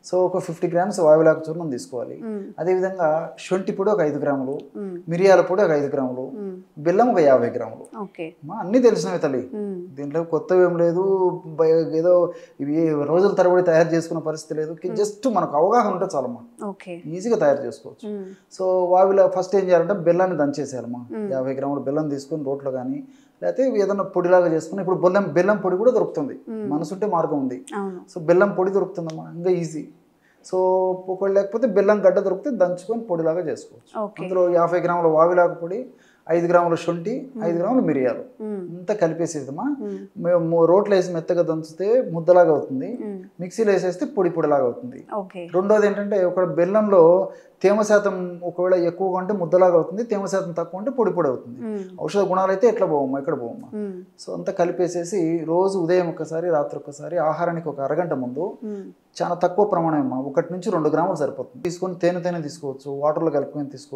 So ఒక 50 grams వావిలాకు చూర్ణం తీసుకోవాలి. అదేవిధంగా శొంఠి పొడి ఒక 5 గ్రాములు, మిరియాల పొడి ఒక 5 గ్రాములు, బెల్లం ఒక 50 గ్రాములు. అన్నీ తెలిసినవి తల్లి, దీంట్లో కొత్తవి ఏం లేదు. ఏదో ఇవి రోజుల తరబడి తయారు చేసుకున్న పరిస్థితి లేదు. జస్ట్ మనకు అవగాహన ఉంటే చాలమ్మా, ఈజీగా తయారు చేసుకోవచ్చు. సో వావిలా ఫస్ట్ ఏం చేయాలంటే బెల్లాన్ని దంచేసేయాలమ్మా. 50 గ్రాములు బెల్లం తీసుకొని రోట్లో కానీ లేకపోతే ఏదైనా పొడిలాగా చేసుకుని, ఇప్పుడు బెల్లం పొడి కూడా దొరుకుతుంది, మనసుంటే మార్గం ఉంది. సో బెల్లం పొడి దొరుకుతుందమ్మా, ఇంకా ఈజీ. సో ఒకవేళ లేకపోతే బెల్లం గడ్డ దొరికితే దంచుకొని పొడిలాగా చేసుకోవచ్చు. అందులో 50 గ్రాముల వావిలాకు పొడి, 5 గ్రాముల శొంఠి, 5 గ్రాముల మిరియాలు అంతా కలిపేసేదమ్మా. మేము రోట్లో వేసి మెత్తగా దంచితే ముద్దలాగా అవుతుంది, మిక్సీలో వేసేస్తే పొడి పొడిలాగా అవుతుంది. రెండోది ఏంటంటే ఒక బెల్లంలో తేమ శాతం ఒకవేళ ఎక్కువగా ఉంటే ముద్దలాగా అవుతుంది, తేమ శాతం తక్కువ ఉంటే పొడి పొడి అవుతుంది. ఔషధ గుణాలు అయితే ఎట్లా పోవమ్మా, ఇక్కడ పోవమ్మా. సో అంతా కలిపేసేసి రోజు ఉదయం ఒకసారి, రాత్రి ఒకసారి, ఆహారానికి ఒక అరగంట ముందు చాలా తక్కువ ప్రమాణం అమ్మా, 1 నుంచి 2 గ్రాములు సరిపోతుంది తీసుకొని తేనె తీసుకోవచ్చు, వాటర్లో కలుపుకొని తీసుకోవచ్చు.